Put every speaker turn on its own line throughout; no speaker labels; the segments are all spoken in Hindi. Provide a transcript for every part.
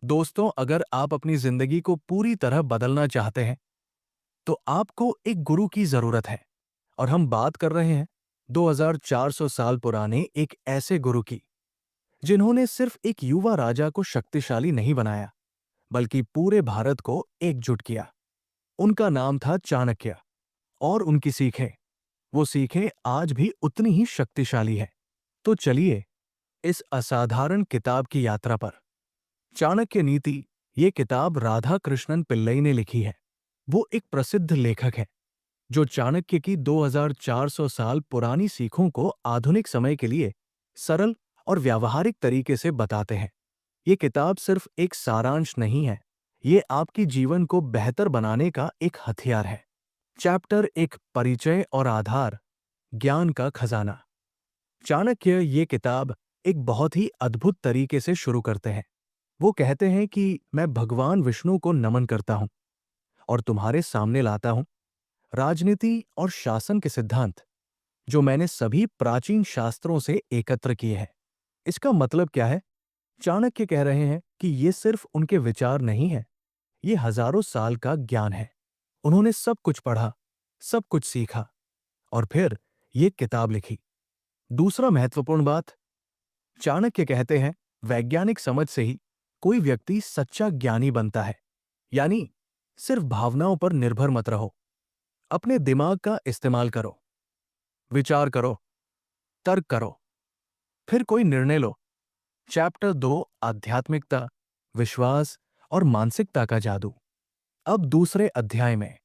दोस्तों, अगर आप अपनी जिंदगी को पूरी तरह बदलना चाहते हैं तो आपको एक गुरु की जरूरत है। और हम बात कर रहे हैं 2400 साल पुराने एक ऐसे गुरु की जिन्होंने सिर्फ एक युवा राजा को शक्तिशाली नहीं बनाया बल्कि पूरे भारत को एकजुट किया। उनका नाम था चाणक्य। और उनकी सीखें, वो सीखें आज भी उतनी ही शक्तिशाली है। तो चलिए इस असाधारण किताब की यात्रा पर। चाणक्य नीति ये किताब राधा कृष्णन पिल्लई ने लिखी है। वो एक प्रसिद्ध लेखक है जो चाणक्य की 2400 साल पुरानी सीखों को आधुनिक समय के लिए सरल और व्यावहारिक तरीके से बताते हैं। ये किताब सिर्फ एक सारांश नहीं है, ये आपकी जीवन को बेहतर बनाने का एक हथियार है। चैप्टर एक, परिचय और आधार, ज्ञान का खजाना। चाणक्य ये किताब एक बहुत ही अद्भुत तरीके से शुरू करते हैं। वो कहते हैं कि मैं भगवान विष्णु को नमन करता हूं और तुम्हारे सामने लाता हूं राजनीति और शासन के सिद्धांत जो मैंने सभी प्राचीन शास्त्रों से एकत्र किए हैं। इसका मतलब क्या है? चाणक्य कह रहे हैं कि ये सिर्फ उनके विचार नहीं है, ये हजारों साल का ज्ञान है। उन्होंने सब कुछ पढ़ा, सब कुछ सीखा और फिर ये किताब लिखी। दूसरा महत्वपूर्ण बात, चाणक्य कहते हैं वैज्ञानिक समझ से ही कोई व्यक्ति सच्चा ज्ञानी बनता है। यानी सिर्फ भावनाओं पर निर्भर मत रहो, अपने दिमाग का इस्तेमाल करो, विचार करो, तर्क करो, फिर कोई निर्णय लो। चैप्टर 2, आध्यात्मिकता, विश्वास और मानसिकता का जादू। अब दूसरे अध्याय में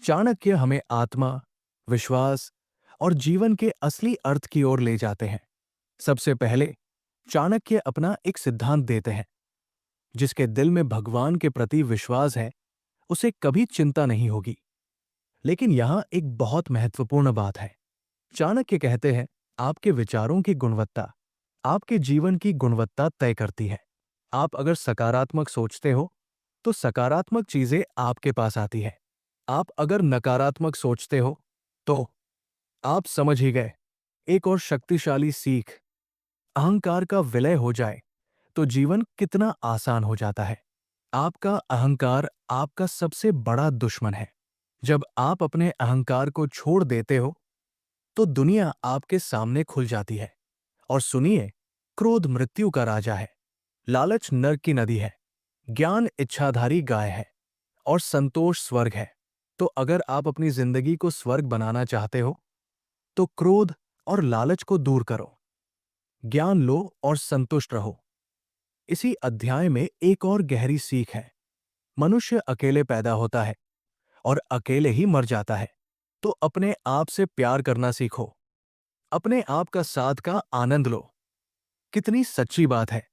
चाणक्य हमें आत्मा, विश्वास और जीवन के असली अर्थ की ओर ले जाते हैं। सबसे पहले चाणक्य अपना एक सिद्धांत देते हैं, जिसके दिल में भगवान के प्रति विश्वास है उसे कभी चिंता नहीं होगी। लेकिन यहां एक बहुत महत्वपूर्ण बात है। चाणक्य कहते हैं आपके विचारों की गुणवत्ता आपके जीवन की गुणवत्ता तय करती है। आप अगर सकारात्मक सोचते हो तो सकारात्मक चीजें आपके पास आती है। आप अगर नकारात्मक सोचते हो तो आप समझ ही गए। एक और शक्तिशाली सीख, अहंकार का विलय हो जाए तो जीवन कितना आसान हो जाता है। आपका अहंकार आपका सबसे बड़ा दुश्मन है। जब आप अपने अहंकार को छोड़ देते हो तो दुनिया आपके सामने खुल जाती है। और सुनिए, क्रोध मृत्यु का राजा है, लालच नरक की नदी है, ज्ञान इच्छाधारी गाय है और संतोष स्वर्ग है। तो अगर आप अपनी जिंदगी को स्वर्ग बनाना चाहते हो तो क्रोध और लालच को दूर करो, ज्ञान लो और संतुष्ट रहो। इसी अध्याय में एक और गहरी सीख है। मनुष्य अकेले पैदा होता है और अकेले ही मर जाता है। तो अपने आप से प्यार करना सीखो, अपने आप का साथ का आनंद लो। कितनी सच्ची बात है।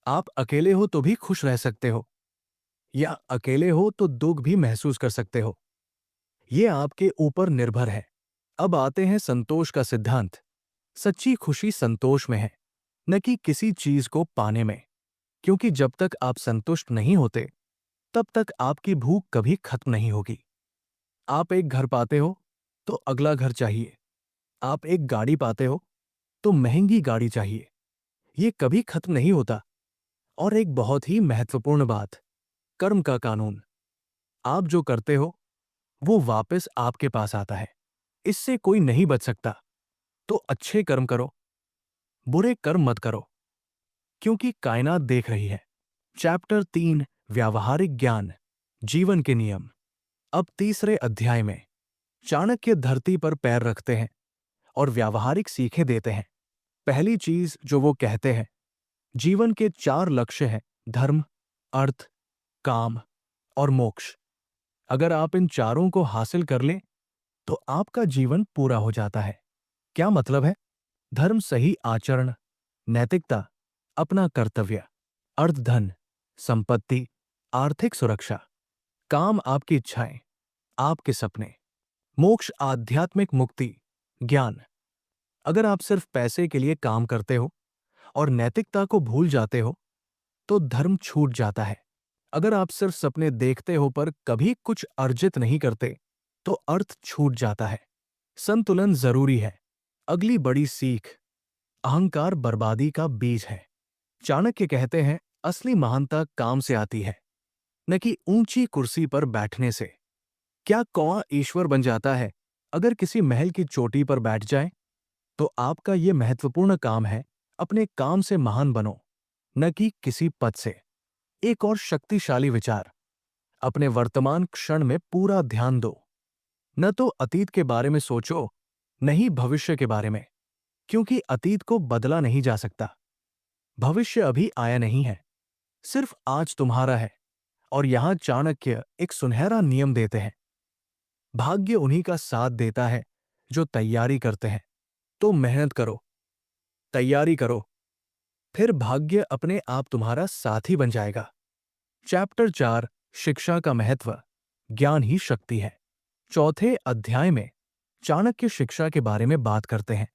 आप अकेले हो तो भी खुश रह सकते हो, या अकेले हो तो दुख भी महसूस कर सकते हो। ये आपके ऊपर निर्भर है। अब आते हैं संतोष का सिद्धांत। सच्ची खुशी संतोष में है, न कि किसी चीज को पाने में। क्योंकि जब तक आप संतुष्ट नहीं होते तब तक आपकी भूख कभी खत्म नहीं होगी। आप एक घर पाते हो तो अगला घर चाहिए, आप एक गाड़ी पाते हो तो महंगी गाड़ी चाहिए। ये कभी खत्म नहीं होता। और एक बहुत ही महत्वपूर्ण बात, कर्म का कानून। आप जो करते हो वो वापस आपके पास आता है, इससे कोई नहीं बच सकता। तो अच्छे कर्म करो, बुरे कर्म मत करो, क्योंकि कायनात देख रही है। चैप्टर 3, व्यावहारिक ज्ञान, जीवन के नियम। अब तीसरे अध्याय में चाणक्य धरती पर पैर रखते हैं और व्यावहारिक सीखें देते हैं। पहली चीज जो वो कहते हैं, जीवन के 4 लक्ष्य हैं, धर्म, अर्थ, काम और मोक्ष। अगर आप इन चारों को हासिल कर लें तो आपका जीवन पूरा हो जाता है। क्या मतलब है? धर्म सही आचरण, नैतिकता, अपना कर्तव्य। अर्थ धन, संपत्ति, आर्थिक सुरक्षा। काम आपकी इच्छाएं, आपके सपने। मोक्ष आध्यात्मिक मुक्ति, ज्ञान। अगर आप सिर्फ पैसे के लिए काम करते हो और नैतिकता को भूल जाते हो तो धर्म छूट जाता है। अगर आप सिर्फ सपने देखते हो पर कभी कुछ अर्जित नहीं करते तो अर्थ छूट जाता है। संतुलन जरूरी है। अगली बड़ी सीख, अहंकार बर्बादी का बीज है। चाणक्य कहते हैं असली महानता काम से आती है, न कि ऊंची कुर्सी पर बैठने से। क्या कौआ ईश्वर बन जाता है अगर किसी महल की चोटी पर बैठ जाए? तो आपका यह महत्वपूर्ण काम है, अपने काम से महान बनो, न कि किसी पद से। एक और शक्तिशाली विचार, अपने वर्तमान क्षण में पूरा ध्यान दो। न तो अतीत के बारे में सोचो, न ही भविष्य के बारे में, क्योंकि अतीत को बदला नहीं जा सकता। भविष्य अभी आया नहीं है, सिर्फ आज तुम्हारा है। और यहां चाणक्य एक सुनहरा नियम देते हैं, भाग्य उन्हीं का साथ देता है जो तैयारी करते हैं। तो मेहनत करो, तैयारी करो, फिर भाग्य अपने आप तुम्हारा साथी बन जाएगा। चैप्टर 4, शिक्षा का महत्व, ज्ञान ही शक्ति है। चौथे अध्याय में चाणक्य शिक्षा के बारे में बात करते हैं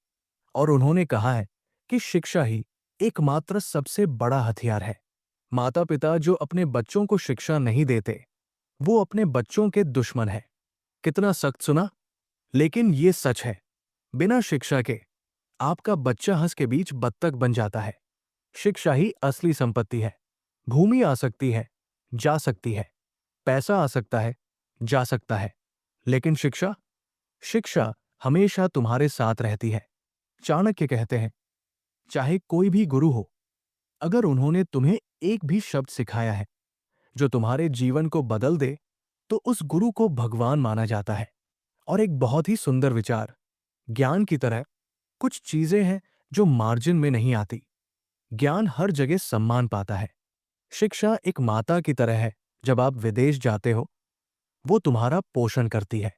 और उन्होंने कहा है कि शिक्षा ही एकमात्र सबसे बड़ा हथियार है। माता पिता जो अपने बच्चों को शिक्षा नहीं देते, वो अपने बच्चों के दुश्मन हैं। कितना सख्त सुना, लेकिन ये सच है। बिना शिक्षा के आपका बच्चा हंस के बीच बत्तख बन जाता है। शिक्षा ही असली संपत्ति है। भूमि आ सकती है, जा सकती है, पैसा आ सकता है, जा सकता है, लेकिन शिक्षा, शिक्षा हमेशा तुम्हारे साथ रहती है। चाणक्य कहते हैं, चाहे कोई भी गुरु हो, अगर उन्होंने तुम्हें एक भी शब्द सिखाया है जो तुम्हारे जीवन को बदल दे, तो उस गुरु को भगवान माना जाता है। और एक बहुत ही सुंदर विचार, ज्ञान की तरह कुछ चीजें हैं जो मार्जिन में नहीं आती। ज्ञान हर जगह सम्मान पाता है। शिक्षा एक माता की तरह है, जब आप विदेश जाते हो, वो तुम्हारा पोषण करती है।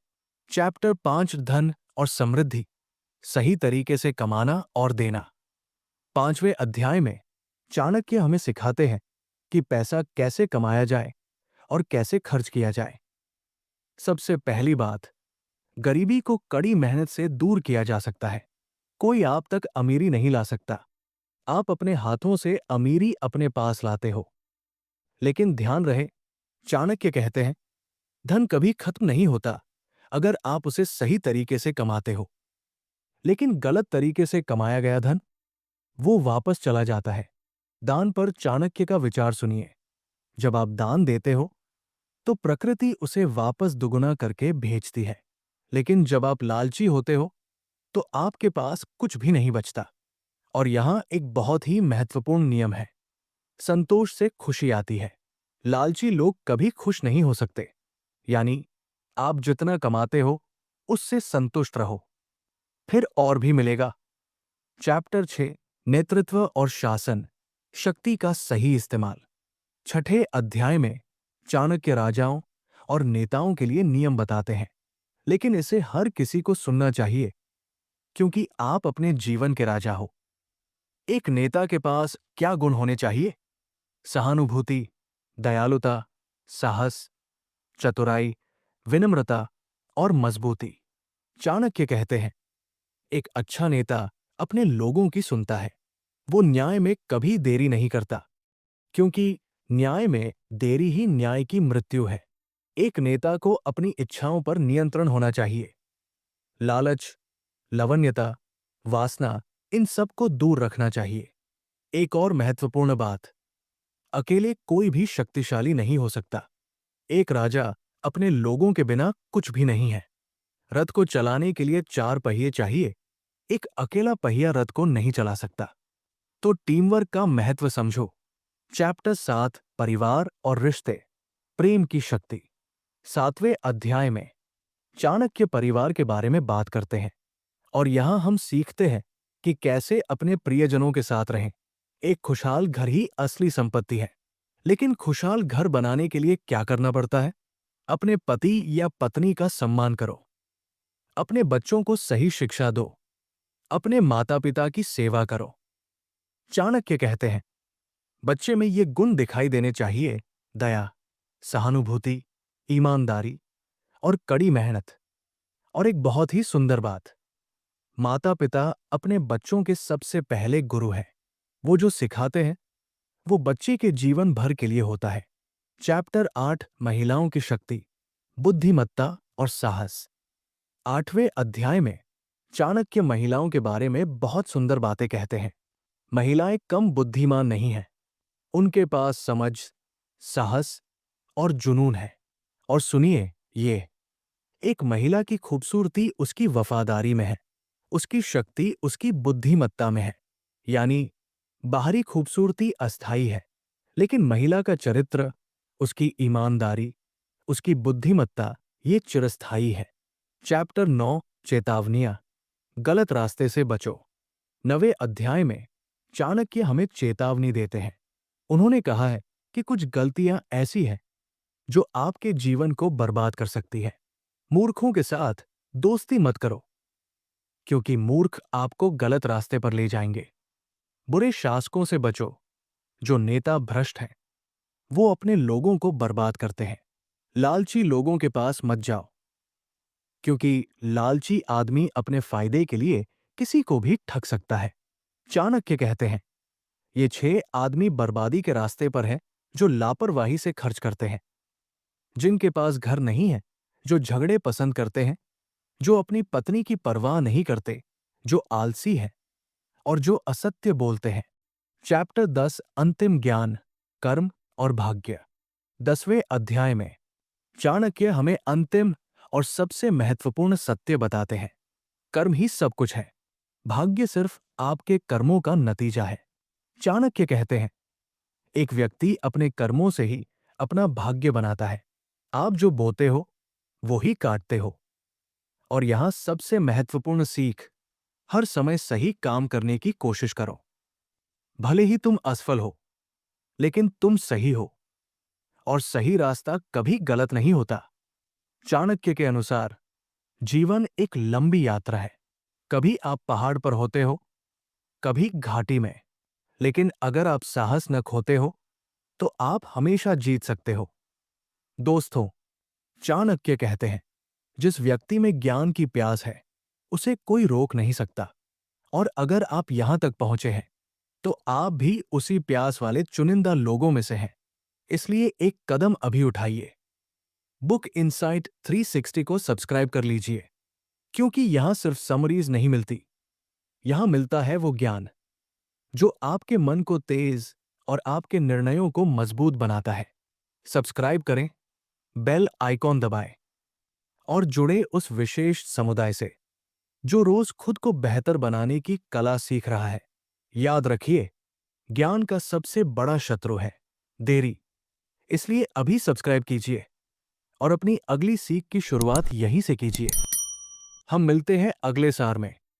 चैप्टर 5, धन और समृद्धि, सही तरीके से कमाना और देना। 5वें अध्याय में चाणक्य हमें सिखाते हैं कि पैसा कैसे कमाया जाए और कैसे खर्च किया जाए। सबसे पहली बात, गरीबी को कड़ी मेहनत से दूर किया जा सकता है। कोई आप तक अमीरी नहीं ला सकता, आप अपने हाथों से अमीरी अपने पास लाते हो। लेकिन ध्यान रहे, चाणक्य कहते हैं, धन कभी खत्म नहीं होता अगर आप उसे सही तरीके से कमाते हो। लेकिन गलत तरीके से कमाया गया धन, वो वापस चला जाता है। दान पर चाणक्य का विचार सुनिए। जब आप दान देते हो, तो प्रकृति उसे वापस दुगुना करके भेजती है। लेकिन जब आप लालची होते हो, तो आपके पास कुछ भी नहीं बचता। और यहां एक बहुत ही महत्वपूर्ण नियम है, संतोष से खुशी आती है। लालची लोग कभी खुश नहीं हो सकते। यानी आप जितना कमाते हो, उससे संतुष्ट रहो, फिर और भी मिलेगा। चैप्टर 6, नेतृत्व और शासन, शक्ति का सही इस्तेमाल। छठे अध्याय में चाणक्य राजाओं और नेताओं के लिए नियम बताते हैं, लेकिन इसे हर किसी को सुनना चाहिए, क्योंकि आप अपने जीवन के राजा हो। एक नेता के पास क्या गुण होने चाहिए? सहानुभूति, दयालुता, साहस, चतुराई, विनम्रता और मजबूती। चाणक्य कहते हैं, एक अच्छा नेता अपने लोगों की सुनता है। वो न्याय में कभी देरी नहीं करता, क्योंकि न्याय में देरी ही न्याय की मृत्यु है। एक नेता को अपनी इच्छाओं पर नियंत्रण होना चाहिए। लालच, लवण्यता, वासना, इन सब को दूर रखना चाहिए। एक और महत्वपूर्ण बात, अकेले कोई भी शक्तिशाली नहीं हो सकता। एक राजा अपने लोगों के बिना कुछ भी नहीं है। रथ को चलाने के लिए 4 पहिए चाहिए, एक अकेला पहिया रथ को नहीं चला सकता। तो टीम वर्क का महत्व समझो। चैप्टर 7, परिवार और रिश्ते, प्रेम की शक्ति। 7वें अध्याय में चाणक्य परिवार के बारे में बात करते हैं और यहां हम सीखते हैं कि कैसे अपने प्रियजनों के साथ रहें। एक खुशहाल घर ही असली संपत्ति है। लेकिन खुशहाल घर बनाने के लिए क्या करना पड़ता है? अपने पति या पत्नी का सम्मान करो, अपने बच्चों को सही शिक्षा दो, अपने माता पिता की सेवा करो। चाणक्य कहते हैं, बच्चे में ये गुण दिखाई देने चाहिए, दया, सहानुभूति, ईमानदारी और कड़ी मेहनत। और एक बहुत ही सुंदर बात, माता पिता अपने बच्चों के सबसे पहले गुरु हैं। वो जो सिखाते हैं, वो बच्चे के जीवन भर के लिए होता है। चैप्टर 8, महिलाओं की शक्ति, बुद्धिमत्ता और साहस। 8वें अध्याय में चाणक्य महिलाओं के बारे में बहुत सुंदर बातें कहते हैं। महिलाएं कम बुद्धिमान नहीं हैं, उनके पास समझ, साहस और जुनून है। और सुनिए, ये एक महिला की खूबसूरती उसकी वफादारी में है, उसकी शक्ति उसकी बुद्धिमत्ता में है। यानी बाहरी खूबसूरती अस्थायी है, लेकिन महिला का चरित्र, उसकी ईमानदारी, उसकी बुद्धिमत्ता, ये चिरस्थायी है। चैप्टर 9, चेतावनियां। गलत रास्ते से बचो। 9वें अध्याय में चाणक्य हमें चेतावनी देते हैं। उन्होंने कहा है कि कुछ गलतियां ऐसी हैं जो आपके जीवन को बर्बाद कर सकती है। मूर्खों के साथ दोस्ती मत करो, क्योंकि मूर्ख आपको गलत रास्ते पर ले जाएंगे। बुरे शासकों से बचो, जो नेता भ्रष्ट हैं, वो अपने लोगों को बर्बाद करते हैं। लालची लोगों के पास मत जाओ, क्योंकि लालची आदमी अपने फायदे के लिए किसी को भी ठग सकता है। चाणक्य कहते हैं, ये 6 आदमी बर्बादी के रास्ते पर हैं, जो लापरवाही से खर्च करते हैं, जिनके पास घर नहीं है, जो झगड़े पसंद करते हैं, जो अपनी पत्नी की परवाह नहीं करते, जो आलसी हैं और जो असत्य बोलते हैं। चैप्टर 10, अंतिम ज्ञान, कर्म और भाग्य। 10वें अध्याय में चाणक्य हमें अंतिम और सबसे महत्वपूर्ण सत्य बताते हैं। कर्म ही सब कुछ है, भाग्य सिर्फ आपके कर्मों का नतीजा है। चाणक्य कहते हैं, एक व्यक्ति अपने कर्मों से ही अपना भाग्य बनाता है। आप जो बोते हो वो ही काटते हो। और यहां सबसे महत्वपूर्ण सीख, हर समय सही काम करने की कोशिश करो। भले ही तुम असफल हो, लेकिन तुम सही हो, और सही रास्ता कभी गलत नहीं होता। चाणक्य के अनुसार जीवन एक लंबी यात्रा है। कभी आप पहाड़ पर होते हो, कभी घाटी में, लेकिन अगर आप साहस न खोते हो तो आप हमेशा जीत सकते हो। दोस्तों, चाणक्य कहते हैं, जिस व्यक्ति में ज्ञान की प्यास है, उसे कोई रोक नहीं सकता। और अगर आप यहां तक पहुंचे हैं, तो आप भी उसी प्यास वाले चुनिंदा लोगों में से हैं। इसलिए एक कदम अभी उठाइए। बुक इनसाइट 360 को सब्सक्राइब कर लीजिए, क्योंकि यहां सिर्फ समरीज नहीं मिलती, यहां मिलता है वो ज्ञान जो आपके मन को तेज और आपके निर्णयों को मजबूत बनाता है। सब्सक्राइब करें, बेल आइकॉन दबाएं और जुड़े उस विशेष समुदाय से जो रोज खुद को बेहतर बनाने की कला सीख रहा है। याद रखिए, ज्ञान का सबसे बड़ा शत्रु है देरी। इसलिए अभी सब्सक्राइब कीजिए और अपनी अगली सीख की शुरुआत यहीं से कीजिए। हम मिलते हैं अगले सार में।